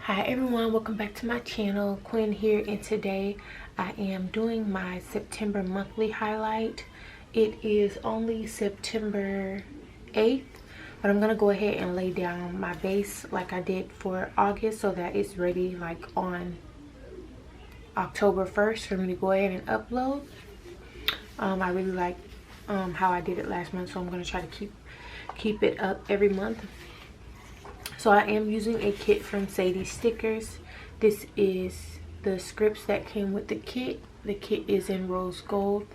Hi everyone, welcome back to my channel. Quinn here, and today I am doing my September monthly highlight. It is only September 8th, but I'm gonna go ahead and lay down my base like I did for August so that it's ready like on October 1st for me to go ahead and upload. I really like how I did it last month, so I'm gonna try to keep it up every month. So I am using a kit from Sadiesstickers. This is the scripts that came with the kit. The kit is in rose gold.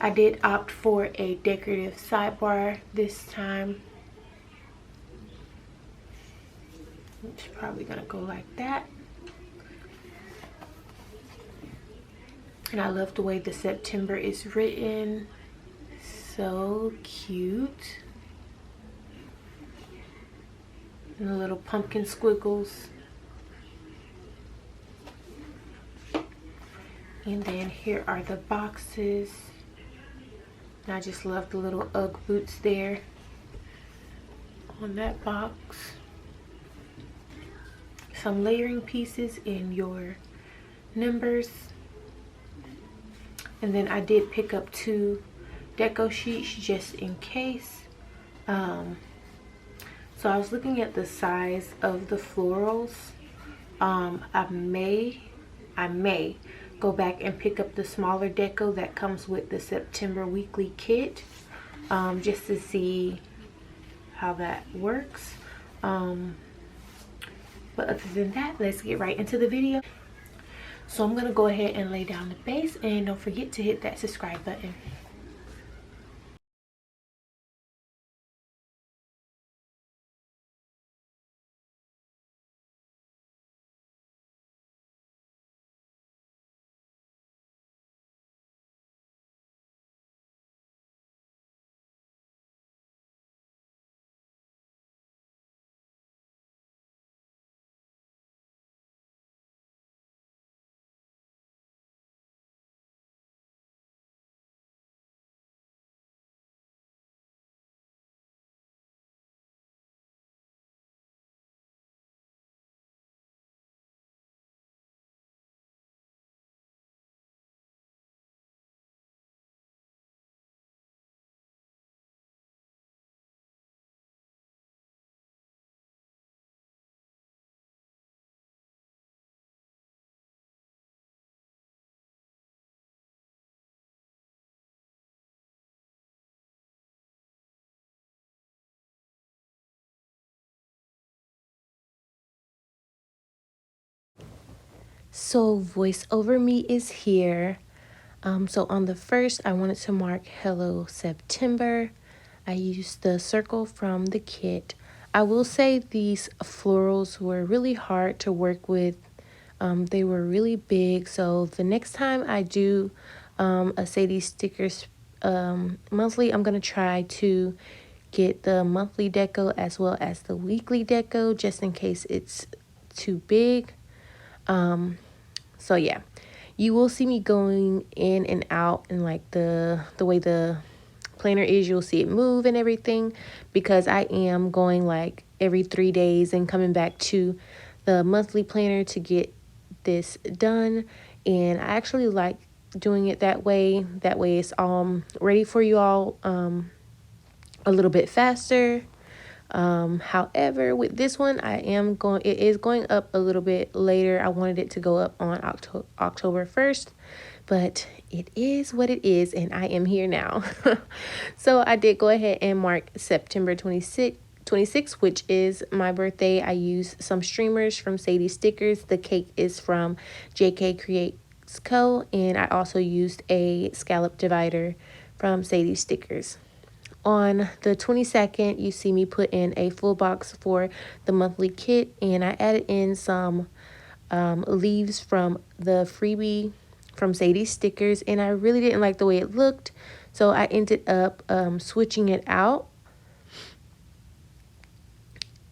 I did opt for a decorative sidebar this time. It's probably gonna go like that. And I love the way the September is written. So cute. And the little pumpkin squiggles. And then here are the boxes. And I just love the little Ugg boots there on that box. Some layering pieces in your numbers. And then I did pick up 2 deco sheets just in case. So I was looking at the size of the florals. I may go back and pick up the smaller deco that comes with the September weekly kit, just to see how that works. But other than that, let's get right into the video. So I'm gonna go ahead and lay down the base, and don't forget to hit that subscribe button. So voice over me is here. So on the 1st, I wanted to mark Hello September. I used the circle from the kit. I will say these florals were really hard to work with. They were really big. So the next time I do a Sadiesstickers monthly, I'm going to try to get the monthly deco as well as the weekly deco, just in case it's too big. So yeah, you will see me going in and out, and like the way the planner is, you'll see it move and everything, because I am going like every 3 days and coming back to the monthly planner to get this done. And I actually like doing it that way. That way it's ready for you all a little bit faster. However, with this one, it is going up a little bit later. I wanted it to go up on October 1st, but it is what it is, and I am here now. So I did go ahead and mark September 26, which is my birthday. I used some streamers from Sadiesstickers. The cake is from JK Creates Co. And I also used a scallop divider from Sadiesstickers. On the 22nd, you see me put in a full box for the monthly kit, and I added in some leaves from the freebie from Sadiesstickers, and I really didn't like the way it looked, so I ended up switching it out.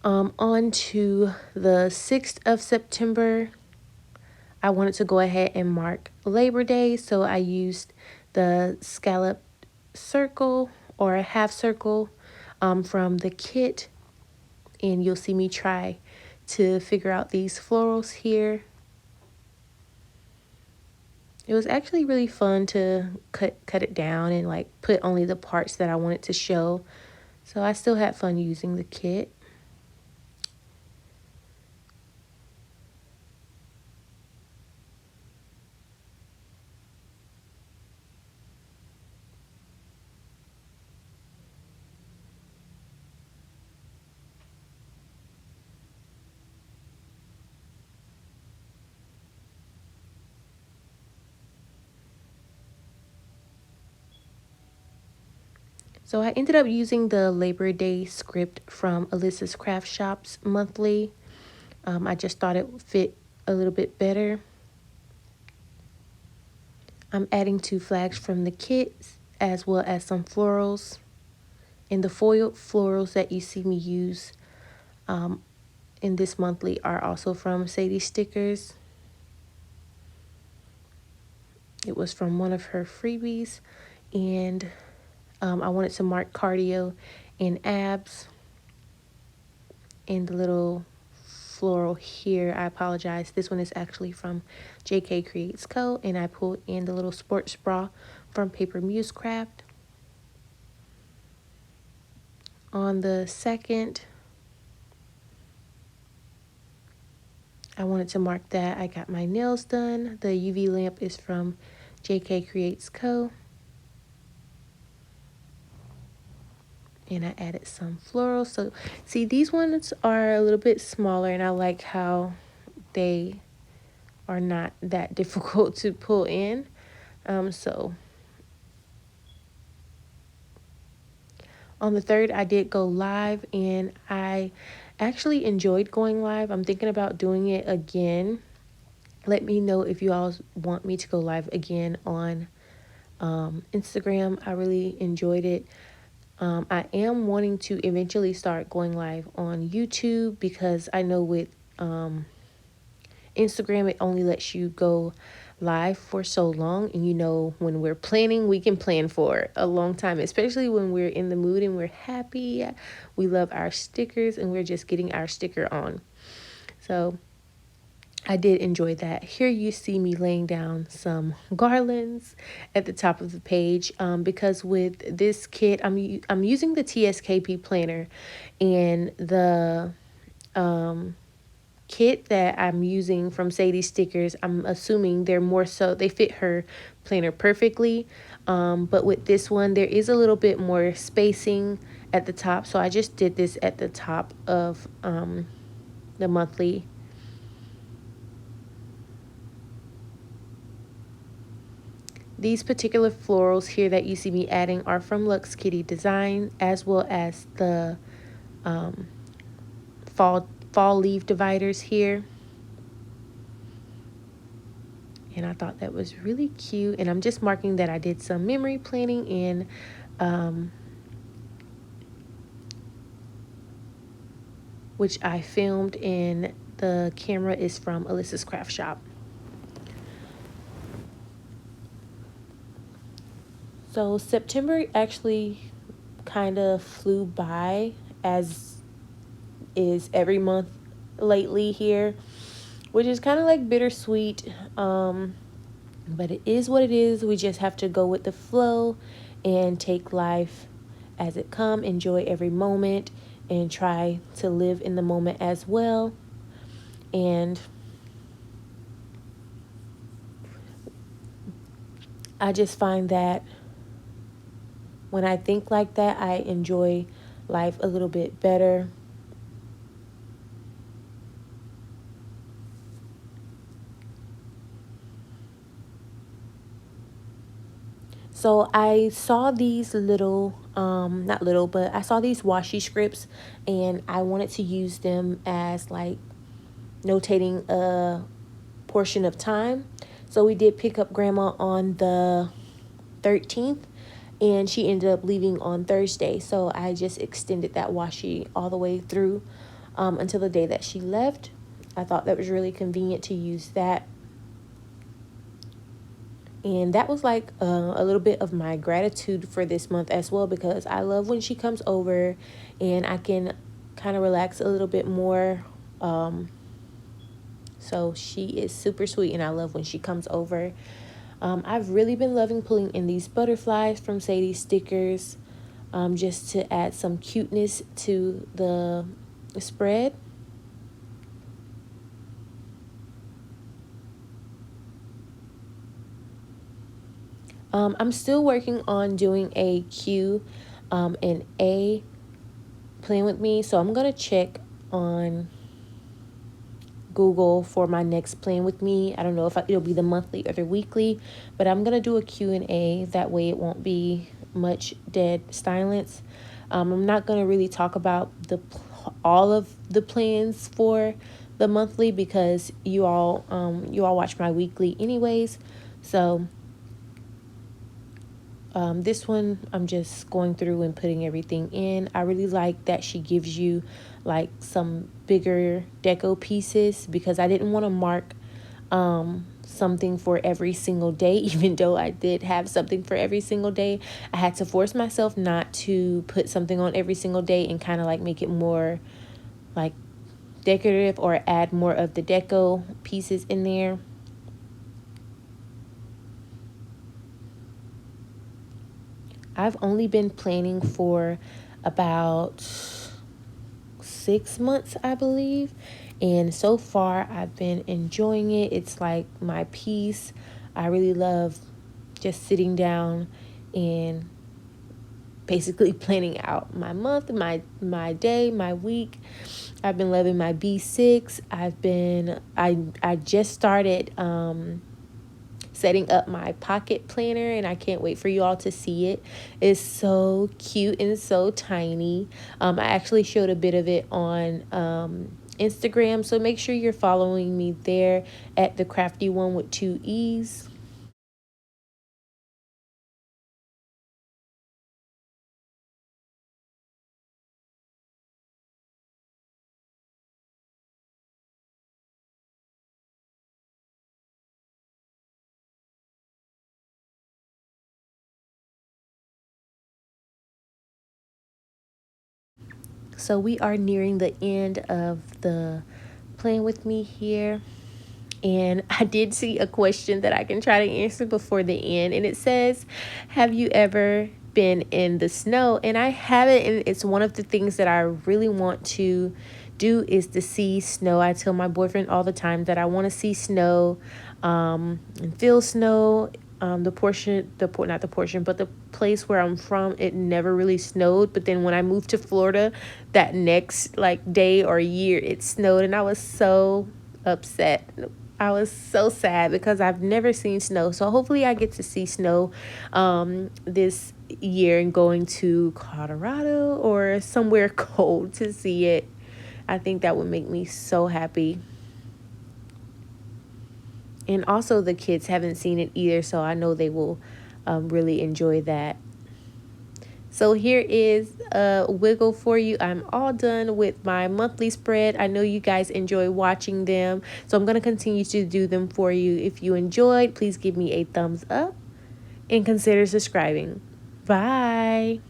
On to the 6th of September, I wanted to go ahead and mark Labor Day, so I used the scallop circle or a half circle from the kit, and you'll see me try to figure out these florals here. It was actually really fun to cut it down and like put only the parts that I wanted to show. So I still had fun using the kit. So I ended up using the Labor Day script from Alyssa's Craft Shops monthly. I just thought it would fit a little bit better. I'm adding 2 flags from the kit as well as some florals. And the foiled florals that you see me use in this monthly are also from Sadiesstickers. It was from one of her freebies, and I wanted to mark cardio and abs. And the little floral here, I apologize, this one is actually from JK Creates Co. And I pulled in the little sports bra from Paper Muse Craft. On the second, I wanted to mark that I got my nails done. The UV lamp is from JK Creates Co. And I added some florals. So see, these ones are a little bit smaller, and I like how they are not that difficult to pull in. So on the 3rd, I did go live, and I actually enjoyed going live. I'm thinking about doing it again. Let me know if you all want me to go live again on Instagram. I really enjoyed it. I am wanting to eventually start going live on YouTube, because I know with Instagram, it only lets you go live for so long. And you know, when we're planning, we can plan for a long time, especially when we're in the mood and we're happy. We love our stickers and we're just getting our sticker on. So I did enjoy that. Here you see me laying down some garlands at the top of the page, because with this kit, I'm using the TSKP planner, and the kit that I'm using from Sadiesstickers, I'm assuming they're more so, they fit her planner perfectly. But with this one, there is a little bit more spacing at the top. So I just did this at the top of the monthly. These particular florals here that you see me adding are from Lux Kitty Design, as well as the fall leaf dividers here. And I thought that was really cute. And I'm just marking that I did some memory planning in which I filmed, and the camera is from Alyssa's Craft Shop. So September actually kind of flew by, as is every month lately here, which is kind of like bittersweet. But it is what it is. We just have to go with the flow and take life as it comes, enjoy every moment, and try to live in the moment as well. And I just find that when I think like that, I enjoy life a little bit better. So I saw these little, not little, but I saw these washi scripts, and I wanted to use them as like notating a portion of time. So we did pick up Grandma on the 13th, and she ended up leaving on Thursday. So I just extended that washi all the way through until the day that she left. I thought that was really convenient to use that. And that was like a little bit of my gratitude for this month as well, because I love when she comes over and I can kind of relax a little bit more So she is super sweet, and I love when she comes over. I've really been loving pulling in these butterflies from Sadiesstickers, just to add some cuteness to the spread. I'm still working on doing a Q and A plan with me, so I'm going to check on Google for my next plan with me. I don't know if it'll be the monthly or the weekly, but I'm gonna do a Q&A. That way it won't be much dead silence. I'm not gonna really talk about all of the plans for the monthly because you all watch my weekly anyways. So this one, I'm just going through and putting everything in. I really like that she gives you like some bigger deco pieces because I didn't want to mark something for every single day, even though I did have something for every single day. I had to force myself not to put something on every single day and kind of like make it more like decorative or add more of the deco pieces in there. I've only been planning for about 6 months, I believe. And so far, I've been enjoying it. It's like my peace. I really love just sitting down and basically planning out my month, my day, my week. I've been loving my B6. I just started setting up my pocket planner, and I can't wait for you all to see it. It's so cute and so tiny. I actually showed a bit of it on Instagram, so make sure you're following me there at the crafty one with 2 E's. So we are nearing the end of the plan with me here. And I did see a question that I can try to answer before the end. And it says, have you ever been in the snow? And I haven't. And it's one of the things that I really want to do is to see snow. I tell my boyfriend all the time that I want to see snow and feel snow. Not the portion, but the place where I'm from, it never really snowed. But then when I moved to Florida, that next like day or year, it snowed, and I was so upset. I was so sad because I've never seen snow. So hopefully I get to see snow this year and going to Colorado or somewhere cold to see it. I think that would make me so happy. And also the kids haven't seen it either, so I know they will really enjoy that. So here is a wiggle for you. I'm all done with my monthly spread. I know you guys enjoy watching them, so I'm going to continue to do them for you. If you enjoyed, please give me a thumbs up and consider subscribing. Bye.